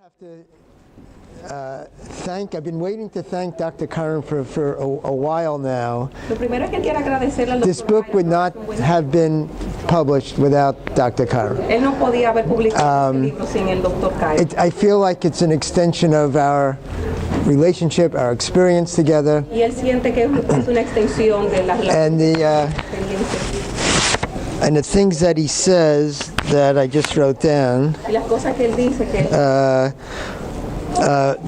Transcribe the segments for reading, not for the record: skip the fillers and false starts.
have to I've been waiting to thank Dr. Curran for a while now. This book would not have been published without Dr. Curran. I feel like it's an extension of our relationship, our experience together. And the things that he says that I just wrote down,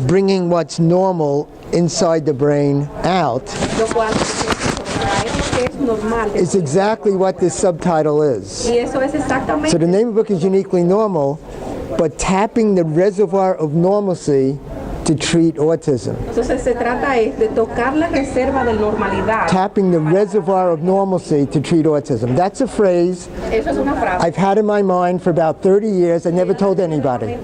bringing what's normal inside the brain out, is exactly what this subtitle is. So the name of the book is Uniquely Normal, but tapping the reservoir of normalcy to treat autism. Tapping the reservoir of normalcy to treat autism. That's a phrase I've had in my mind for about 30 years. I never told anybody.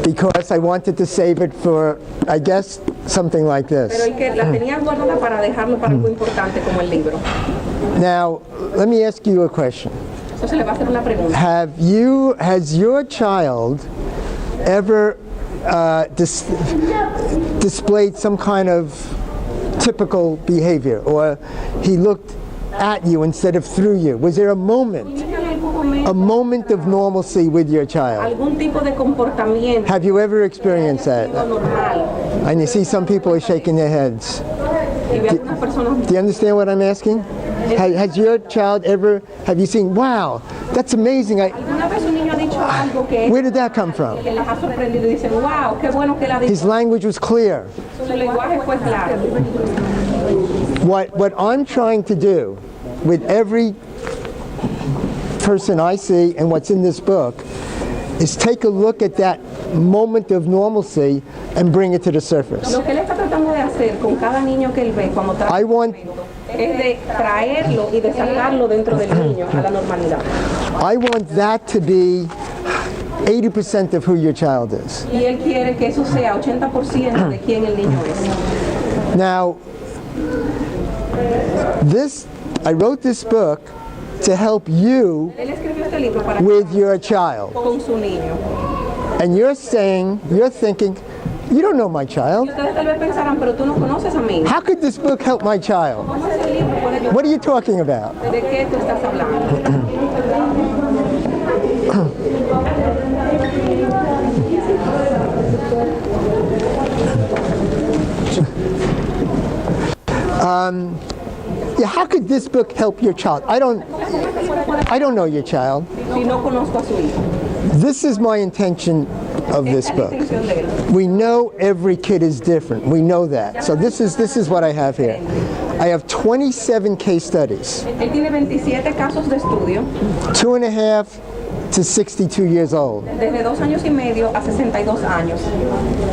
Because I wanted to save it for, I guess, something like this. Now, let me ask you a question. Has your child ever displayed some kind of typical behavior, or he looked at you instead of through you? Was there a moment of normalcy with your child? Have you ever experienced that? And you see some people are shaking their heads. Do you understand what I'm asking? Has your child ever, have you seen, wow, that's amazing. Where did that come from? His language was clear. What I'm trying to do with every person I see and what's in this book is take a look at that moment of normalcy and bring it to the surface. I want that to be 80% of who your child is. Now, I wrote this book to help you with your child. And you're thinking, you don't know my child. How could this book help my child? What are you talking about? Yeah, how could this book help your child? I don't know your child. This is my intention of this book. We know every kid is different. We know that. So this is what I have here. I have 27 case studies. 2.5 to 62 years old.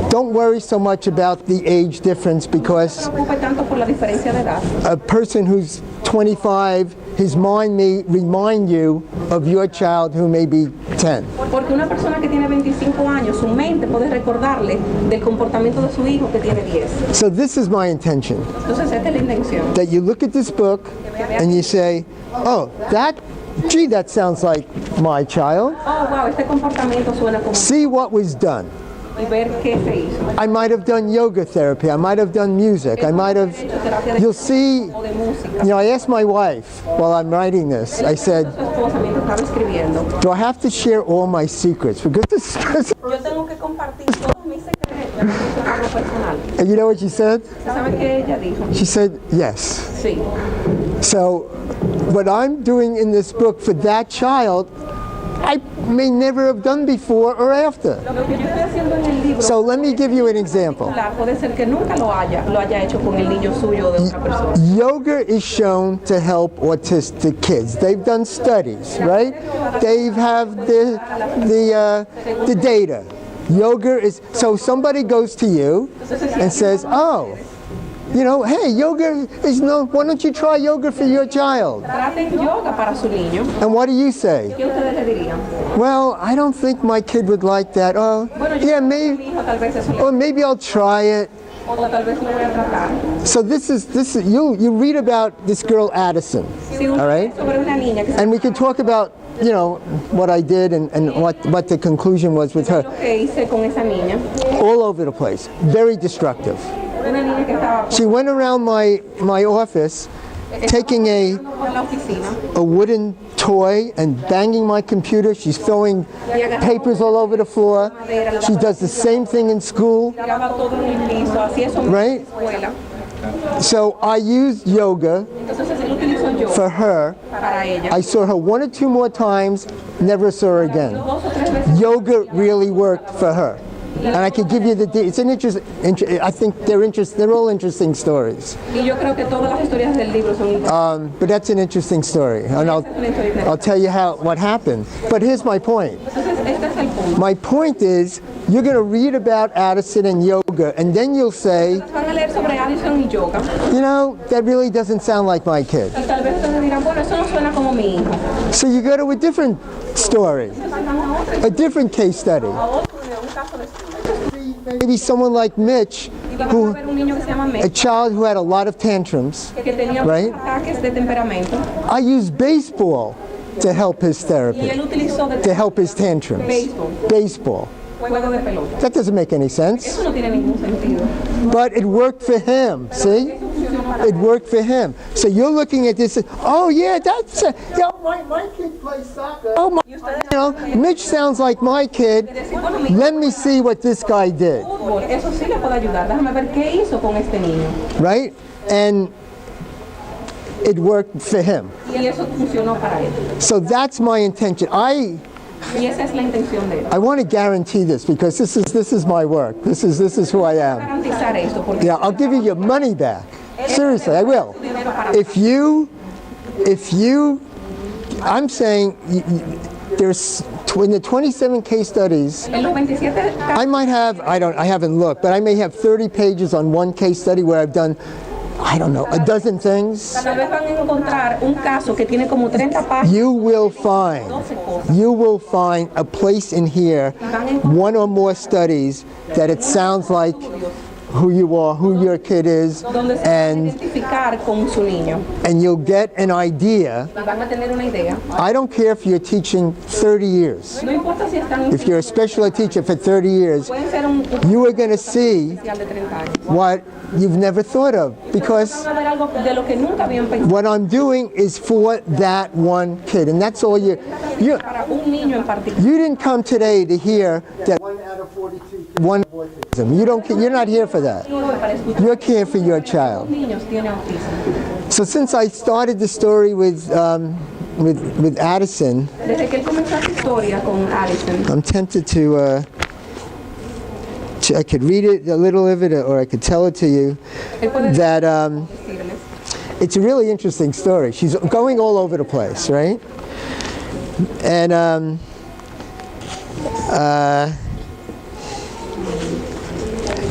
Don't worry so much about the age difference, because a person who's 25, his mind may remind you of your child who may be 10. So this is my intention. That you look at this book and you say, oh, that sounds like my child. See what was done. I might have done yoga therapy. I might have done music. You'll see, I asked my wife while I'm writing this, I said, do I have to share all my secrets? Because this is and you know what she said? She said, yes. So what I'm doing in this book for that child, I may never have done before or after. So let me give you an example. Yoga is shown to help autistic kids. They've done studies, right? They have the data. Yoga is, so somebody goes to you and says, oh, hey, yoga is why don't you try yoga for your child? And what do you say? Well, I don't think my kid would like that. Oh, yeah, maybe I'll try it. So this is you read about this girl Addison. All right? And we could talk about, you know, what I did and what the conclusion was with her. All over the place. Very destructive. She went around my office taking a wooden toy and banging my computer. She's throwing papers all over the floor. She does the same thing in school. Right? So I used yoga for her. I saw her 1 or 2 more times, never saw her again. Yoga really worked for her. And I could give you the, it's an I think they're all interesting stories. But that's an interesting story, and I'll tell you what happened. But here's my point. My point is, you're going to read about Addison and yoga, and then you'll say, you know, that really doesn't sound like my kid. So you go to a different story, a different case study. Maybe someone like Mitch, a child who had a lot of tantrums, right? I use baseball to help his therapy, to help his tantrums. Baseball. That doesn't make any sense. But it worked for him, see? It worked for him. So you're looking at this, oh yeah, that's, my kid plays soccer. Oh, you know, Mitch sounds like my kid. Let me see what this guy did. Right? And it worked for him. So that's my intention. I want to guarantee this because this is my work. This is who I am. Yeah, I'll give you your money back. Seriously, I will. If you, I'm saying there's in the 27 case studies, I might have, I haven't looked, but I may have 30 pages on one case study where I've done, I don't know, a dozen things. You will find a place in here, 1 or more studies that it sounds like who you are, who your kid is, and you'll get an idea. I don't care if you're teaching 30 years. If you're a special ed teacher for 30 years, you are going to see what you've never thought of, because what I'm doing is for that one kid, and that's all you didn't come today to hear that 1 out of 42 one autism. You're not here for that. You're here for your child. So since I started the story with Addison, I'm tempted to I could read it, a little of it, or I could tell it to you, that it's a really interesting story. She's going all over the place, right? And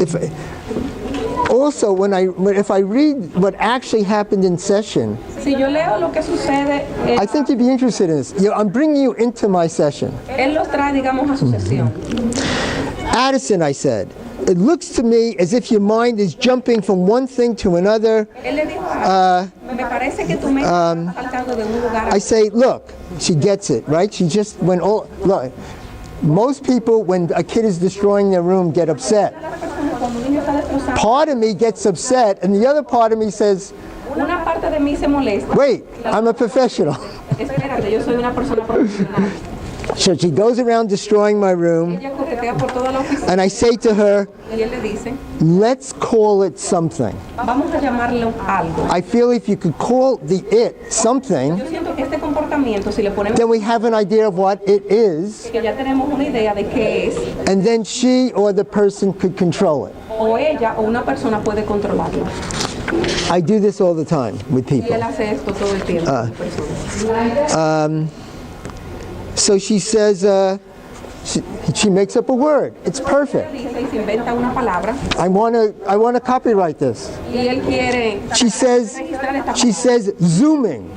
if I read what actually happened in session, I think you'd be interested in this. I'm bringing you into my session. Addison, I said, it looks to me as if your mind is jumping from one thing to another. I say, look, she gets it, right? She just went all, look, most people, when a kid is destroying their room, get upset. Part of me gets upset, and the other part of me says, wait, I'm a professional. So she goes around destroying my room, and I say to her, let's call it something. I feel if you could call it something, then we have an idea of what it is, and then she or the person could control it. I do this all the time with people. So she says, she makes up a word. It's perfect. I want to copyright this. She says zooming.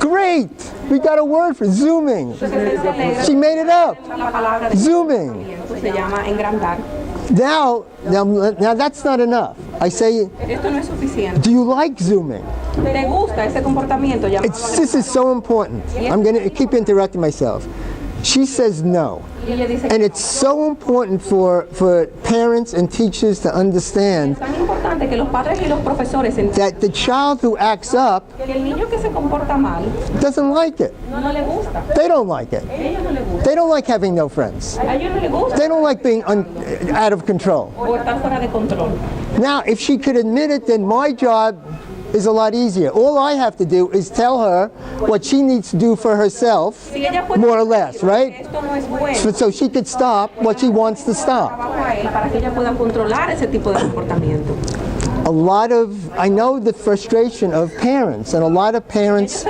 Great! We got a word for zooming. She made it up. Zooming. Now that's not enough. I say, do you like zooming? ¿Te gusta ese comportamiento? This is so important. I'm going to keep interrupting myself. She says no. And it's so important for parents and teachers to understand that the child who acts up doesn't like it. They don't like it. They don't like having no friends. They don't like being out of control. Now, if she could admit it, then my job is a lot easier. All I have to do is tell her what she needs to do for herself, more or less, right? So she could stop what she wants to stop. I know the frustration of parents, and a lot of parents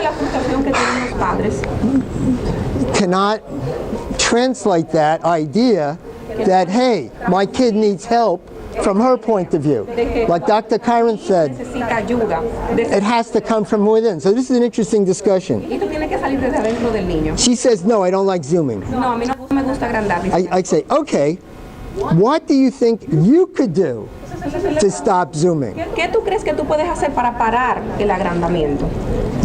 cannot translate that idea that, hey, my kid needs help, from her point of view. Like Dr. Kyron said, it has to come from within. So this is an interesting discussion. She says, no, I don't like Zooming. I say, okay, what do you think you could do to stop Zooming? ¿Qué tú crees que tú puedes hacer para parar el agrandamiento?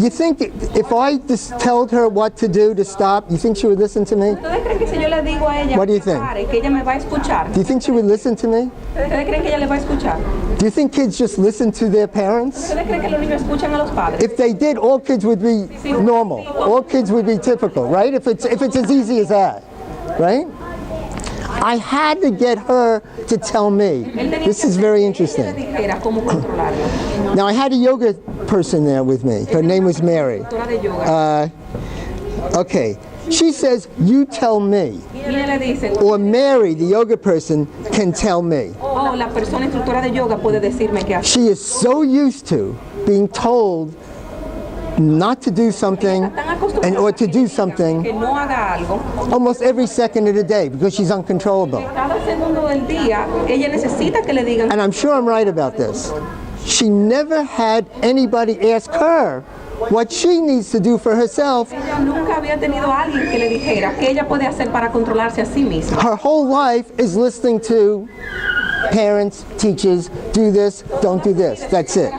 You think if I just told her what to do to stop, you think she would listen to me? ¿Ustedes creen que si yo le digo a ella What do you think? que ella me va a escuchar? Do you think she would listen to me? ¿Ustedes creen que ella le va a escuchar? Do you think kids just listen to their parents? ¿Ustedes creen que los niños escuchan a los padres? If they did, all kids would be normal. All kids would be typical, right? If it's as easy as that, right? I had to get her to tell me. This is very interesting. Now, I had a yoga person there with me. Her name was Mary. Okay. She says, you tell me. Or Mary, the yoga person, can tell me. She is so used to being told not to do something or to do something almost every second of the day because she's uncontrollable. And I'm sure I'm right about this. She never had anybody ask her what she needs to do for herself. Her whole life is listening to parents, teachers, do this, don't do this. That's it.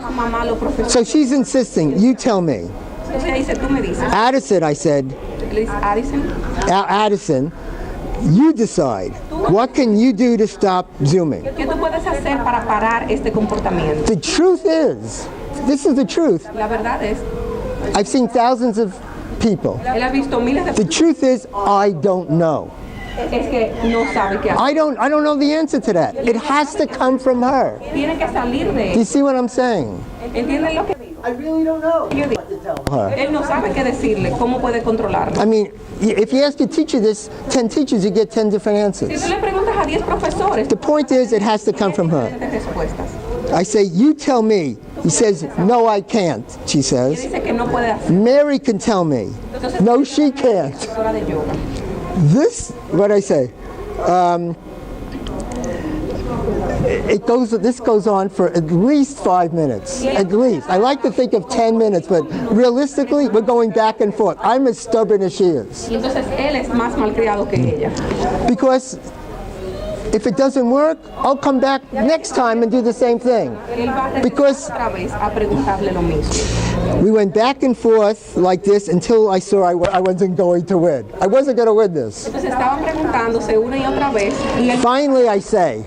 So she's insisting, you tell me. Addison, I said, Addison, you decide. What can you do to stop Zooming? The truth is, this is the truth. I've seen thousands of people. The truth is, I don't know. I don't know the answer to that. It has to come from her. Do you see what I'm saying? I really don't know what to tell her. I mean, if you ask a teacher this, 10 teachers, you get 10 different answers. The point is, it has to come from her. I say, you tell me. He says, no, I can't, she says. Mary can tell me. No, she can't. This, what I say, this goes on for at least 5 minutes, at least. I like to think of 10 minutes, but realistically, we're going back and forth. I'm as stubborn as she is. Because if it doesn't work, I'll come back next time and do the same thing. Because we went back and forth like this until I saw I wasn't going to win. I wasn't going to win this. Finally, I say,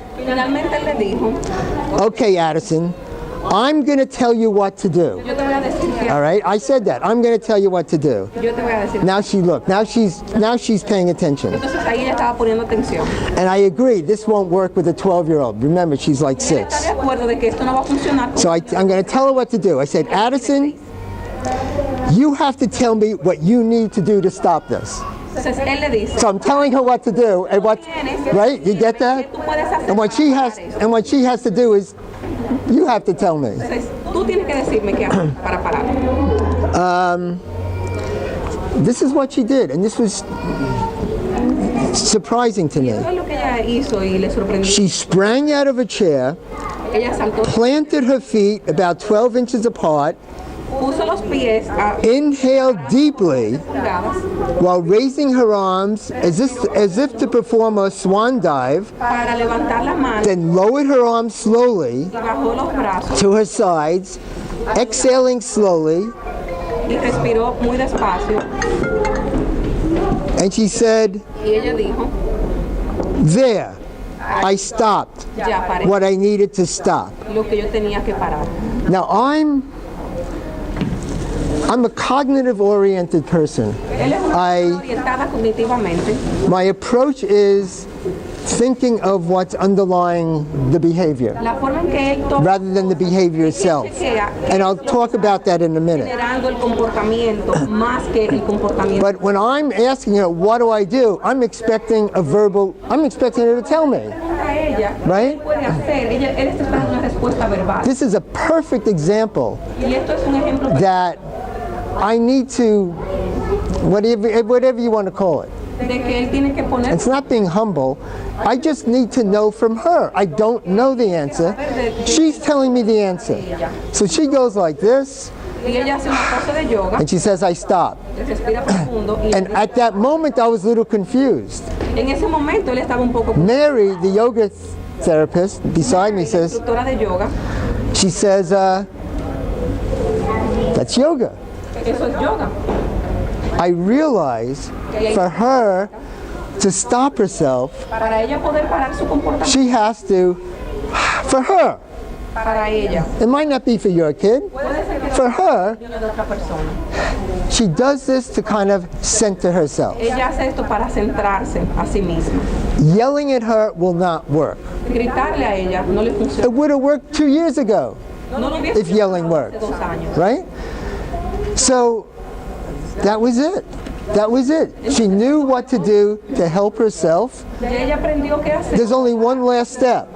okay, Addison, I'm going to tell you what to do. All right, I said that. I'm going to tell you what to do. Now she's paying attention. And I agree, this won't work with a 12-year-old. Remember, she's like 6. So I'm going to tell her what to do. I said, Addison, you have to tell me what you need to do to stop this. So I'm telling her what to do, and right? You get that? And what she has to do is, you have to tell me. This is what she did, and this was surprising to me. She sprang out of a chair, planted her feet about 12 inches apart, inhaled deeply while raising her arms as if to perform a swan dive, then lowered her arms slowly to her sides exhaling slowly, y respiró muy despacio. and she said, Y ella dijo, there, I stopped ya paré what I needed to stop. lo que yo tenía que parar. Now I'm a cognitive oriented person. Él es una I- persona orientada cognitivamente. My approach is thinking of what's underlying the behavior La forma en que él toma rather than the behavior itself. And I'll talk about that in a minute. generando el comportamiento más que el comportamiento. But when I'm asking her, what do? I'm expecting her to tell me. A ella, Right? él puede hacer, él está esperando una respuesta verbal. This is a perfect example Y esto es un ejemplo that I need to, whatever you want to call it. de que él tiene que poner It's not being humble. I just need to know from her. I don't know the answer. She's telling me the answer. So she goes like this, y ella hace una pose de yoga, and she says, I stop. respira profundo y And at that moment, I was a little confused. en ese momento él estaba un poco Mary, the yoga therapist beside me, says, instructora de yoga. she says, that's yoga. Eso es yoga. I realize for her to stop herself, Para ella poder parar su comportamiento, she has to, for her, para ella. it might not be for your kid, Puede ser que for her, de otra persona. she does this to kind of center herself. Ella hace esto para centrarse a sí misma. Yelling at her will not work. Gritarle a ella no le It funciona. would have worked 2 years ago No lo hubiese if yelling hace worked, 2 años. right? So that was it. That was it. She knew what to do to help herself. Ya ella aprendió qué hacer. There's only one last step.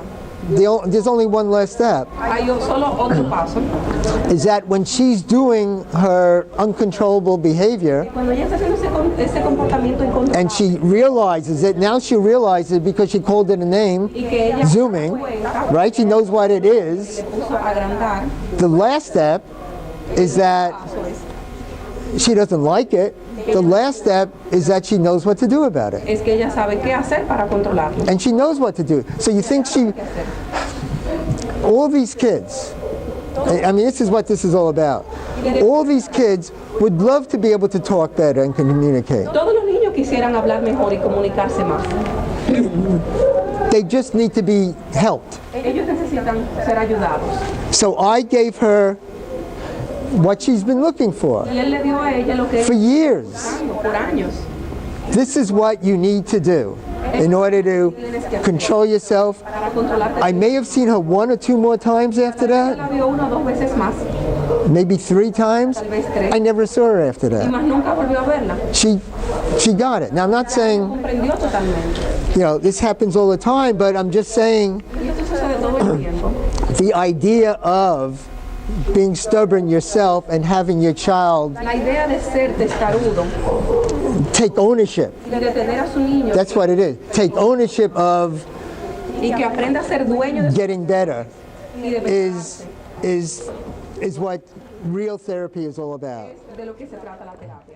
There's only one last step. Hay solo otro paso. Is that when she's doing her uncontrollable behavior Cuando ella está haciendo ese comportamiento and incontrolable she realizes it, now she realizes because she called it a name, y que ella zooming, right? She knows what it is. se puso a agrandar, The last step is that paso es she doesn't like it. The last step is that she knows what to do about it. que ella sabe qué hacer para controlarlo. And she knows what to do. So you think all these kids, I mean, this is what this is all about. All these kids would love to be able to talk better and communicate. Todos los niños quisieran hablar mejor y comunicarse más. They just need to be helped. Ellos necesitan ser ayudados. So I gave her what she's been looking for Y él le dio a ella lo que for years. por años. This is what you need to do in order to control yourself. Para controlarte. I may have seen her 1 or 2 more times after La that, vio 1 o 2 veces más maybe 3 times. Tal vez 3. I never saw her after y that. más nunca volvió a verla. She got it. Now I'm not saying, Comprendió totalmente. this happens all the time, but I'm just saying Y esto sucede todo el tiempo. the idea of being stubborn yourself and having your child La idea de ser testarudo take ownership. y de tener a su niño That's what it is. Take ownership of y que aprenda a ser dueño de su getting better y de is what real therapy is all about. de lo que se trata la terapia.